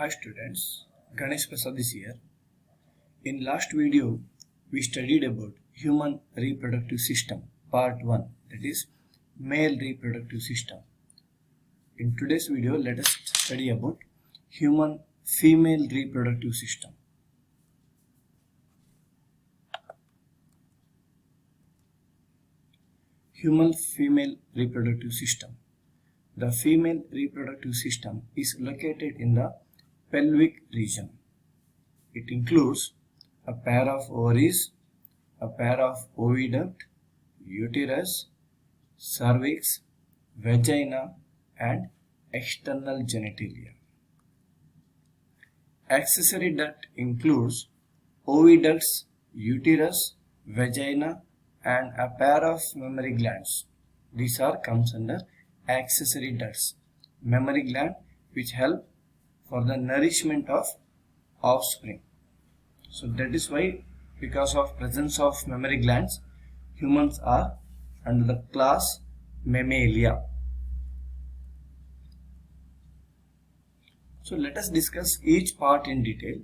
Hi students, Ganesh Prasad is here. In last video, we studied about human reproductive system, part 1, that is male reproductive system. In today's video, let us study about human female reproductive system. Human female reproductive system. The female reproductive system is located in the pelvic region. It includes a pair of ovaries, a pair of oviduct, uterus, cervix, vagina, and external genitalia. Accessory duct includes oviducts, uterus, vagina, and a pair of mammary glands. These comes under accessory ducts. Mammary gland which help for the nourishment of offspring. So that is why, because of presence of mammary glands, humans are under the class Mammalia. So let us discuss each part in detail.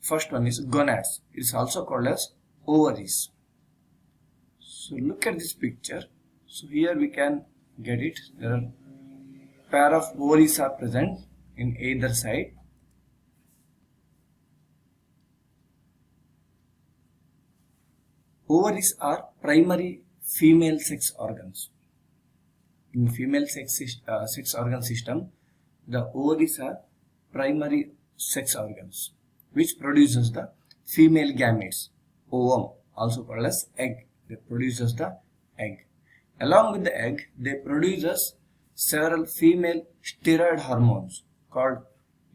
First one is gonads. It is also called as ovaries. So look at this picture. So here we can get it. There are pair of ovaries are present in either side. Ovaries are primary female sex organs. In female sex organ system, the ovaries are primary sex organs which produces the female gametes, ovum, also called as egg. They produces the egg. Along with the egg, they produces several female steroid hormones called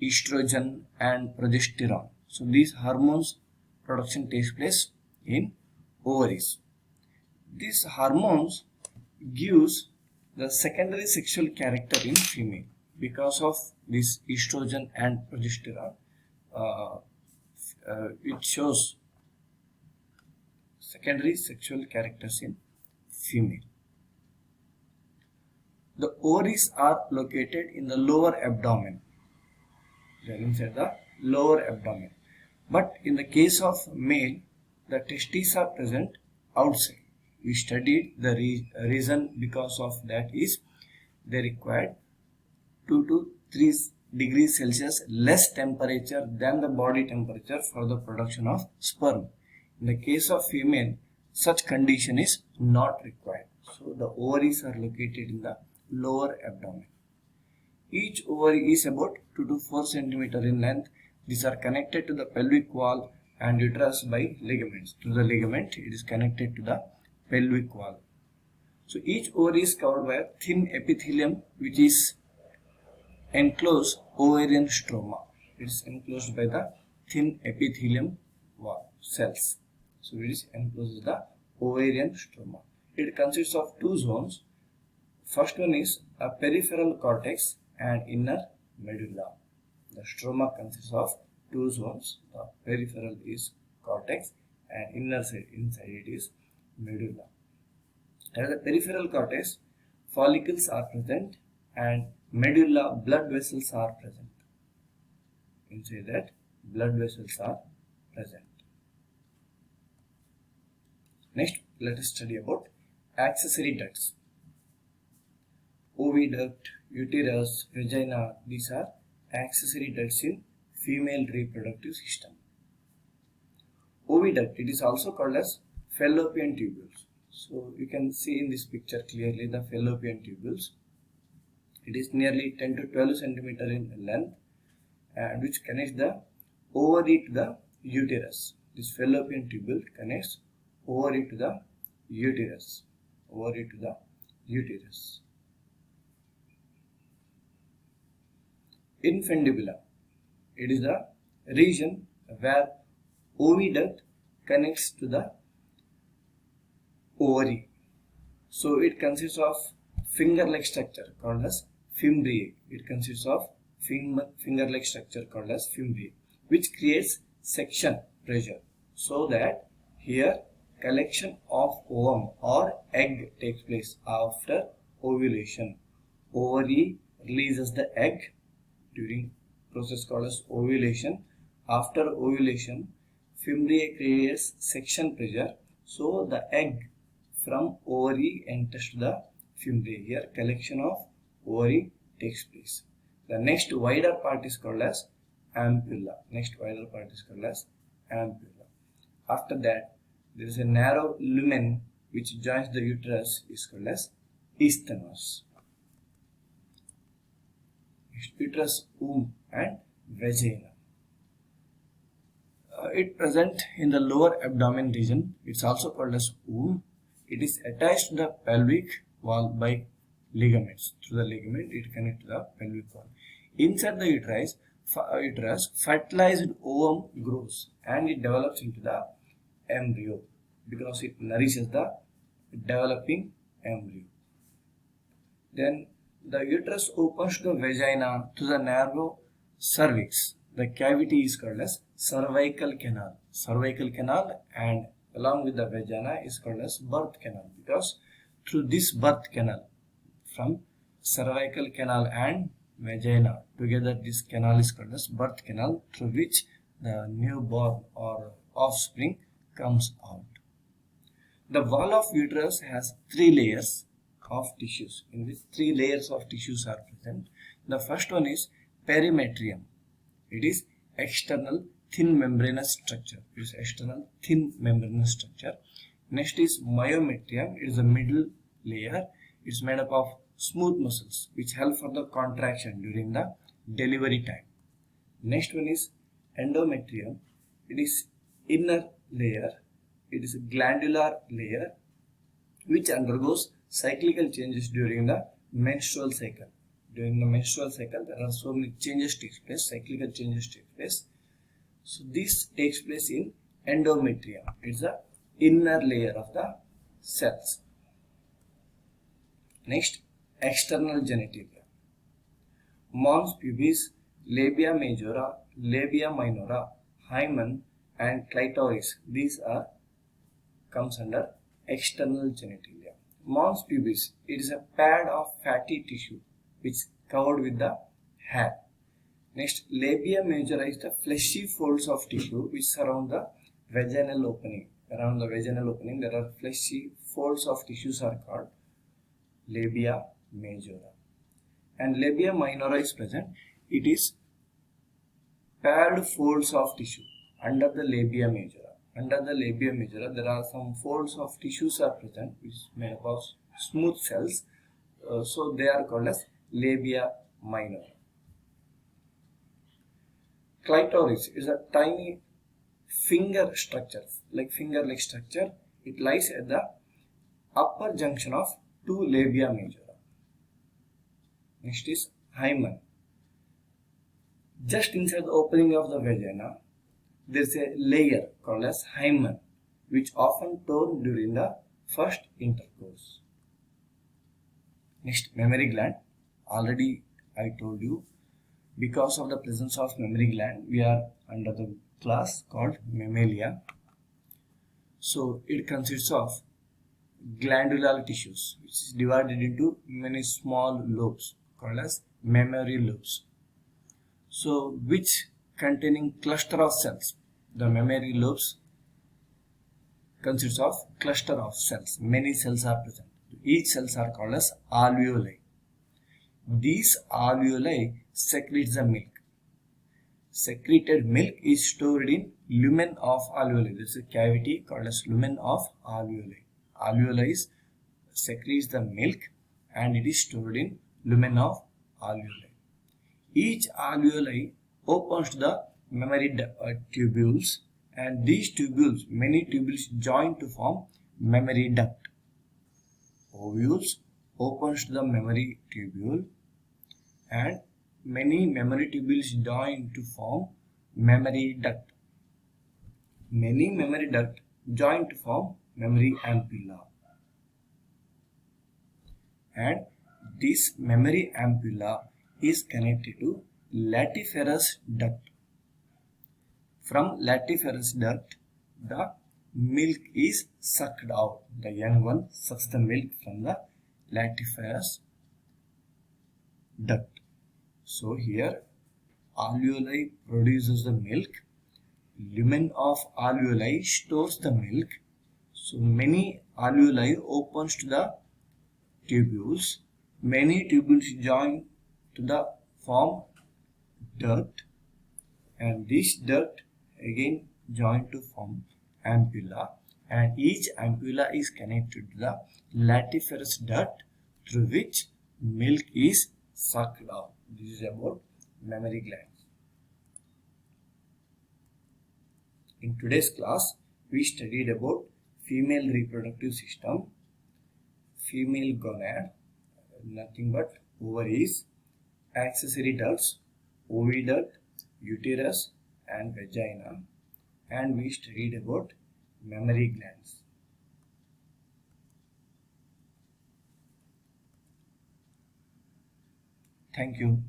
estrogen and progesterone. So these hormones production takes place in ovaries. These hormones gives the secondary sexual character in female. Because of this estrogen and progesterone, it shows secondary sexual characters in female. The ovaries are located in the lower abdomen. They are inside the lower abdomen. But in the case of male, the testes are present outside. We studied the reason because of that is they required 2 to 3 degrees Celsius less temperature than the body temperature for the production of sperm. In the case of female, such condition is not required. So the ovaries are located in the lower abdomen. Each ovary is about 2 to 4 cm in length. These are connected to the pelvic wall and uterus by ligaments. Through the ligament, it is connected to the pelvic wall. So each ovary is covered by a thin epithelium which is enclosed ovarian stroma. It is enclosed by the thin epithelium wall cells. So it is enclosed the ovarian stroma. It consists of two zones. First one is a peripheral cortex and inner medulla. The stroma consists of two zones. The peripheral is cortex and inner side inside it is medulla. At the peripheral cortex, follicles are present and medulla blood vessels are present. Inside that, blood vessels are present. Next, let us study about accessory ducts. Oviduct, uterus, vagina, these are accessory ducts in female reproductive system. Oviduct, it is also called as fallopian tubules. So you can see in this picture clearly the fallopian tubules. It is nearly 10 to 12 cm in length and which connects the ovary to the uterus. This fallopian tubule connects ovary to the uterus. Ovary to the uterus. Infundibula. It is the region where oviduct connects to the ovary. So it consists of finger-like structure called as fimbriae. It consists of finger-like structure called as fimbriae, which creates section pressure so that here collection of ovum or egg takes place after ovulation. Ovary releases the egg during process called as ovulation. After ovulation, fimbriae creates section pressure, so the egg from ovary enters the fimbriae. Here collection of ovary takes place. The next wider part is called as ampulla. After that, there is a narrow lumen which joins the uterus is called as isthmus. Next, uterus, womb and vagina. It present in the lower abdomen region. It's also called as womb. It is attached to the pelvic wall by ligaments. Through the ligament, it connects to the pelvic wall. Inside the uterus, fertilized ovum grows and it develops into the embryo because it nourishes the developing embryo. Then the uterus opens to the vagina to the narrow cervix. The cavity is called as cervical canal. And along with the vagina is called as birth canal, because through this birth canal, from cervical canal and vagina together, this canal is called as birth canal, through which the newborn or offspring comes out. The wall of uterus has 3 layers of tissues. In which 3 layers of tissues are present. The first one is perimetrium. It is external thin membranous structure. Next is myometrium. It is the middle layer. It is made up of smooth muscles which help for the contraction during the delivery time. Next one is endometrium. It is inner layer. It is a glandular layer which undergoes cyclical changes during the menstrual cycle. During the menstrual cycle, there are so many changes takes place, cyclical changes take place. So this takes place in endometrium. It's the inner layer of the cells. Next, external genitalia. Mons pubis, labia majora, labia minora, hymen and clitoris. These comes under external genitalia. Mons pubis, it is a pad of fatty tissue which is covered with the hair. Next, labia majora is the fleshy folds of tissue which surround the vaginal opening. Around the vaginal opening, there are fleshy folds of tissues are called labia majora. And labia minora is present. It is paired folds of tissue under the labia majora. Under the labia majora, there are some folds of tissues are present which is made up of smooth cells. So they are called as labia minora. Clitoris is a tiny finger structure, finger-like structure. It lies at the upper junction of 2 labia majora. Next is hymen. Just inside the opening of the vagina, there is a layer called as hymen, which often torn during the first intercourse. Next, mammary gland. Already I told you, because of the presence of mammary gland, we are under the class called mammalia. So it consists of glandular tissues which is divided into many small lobes called as mammary lobes. So which containing cluster of cells. The mammary lobes consists of cluster of cells. Many cells are present. Each cells are called as alveoli. These alveoli secretes the milk. Secreted milk is stored in lumen of alveoli. This is a cavity called as lumen of alveoli. Alveoli secretes the milk and it is stored in lumen of alveoli. Each alveoli opens to the mammary tubules, and these tubules, many tubules join to form mammary duct. Ovules opens to the mammary tubule and many mammary tubules join to form mammary duct. Many mammary duct join to form mammary ampulla. And this mammary ampulla is connected to latiferous duct. From latiferous duct, the milk is sucked out. The young one sucks the milk from the latiferous duct. So here alveoli produces the milk. Lumen of alveoli stores the milk. So many alveoli opens to the tubules. Many tubules join to the form duct, and this duct again join to form ampulla, and each ampulla is connected to the latiferous duct through which milk is sucked out. This is about mammary glands. In today's class, we studied about female reproductive system, female gonad, nothing but ovaries, accessory ducts, oviduct, uterus and vagina, and we studied about mammary glands. Thank you.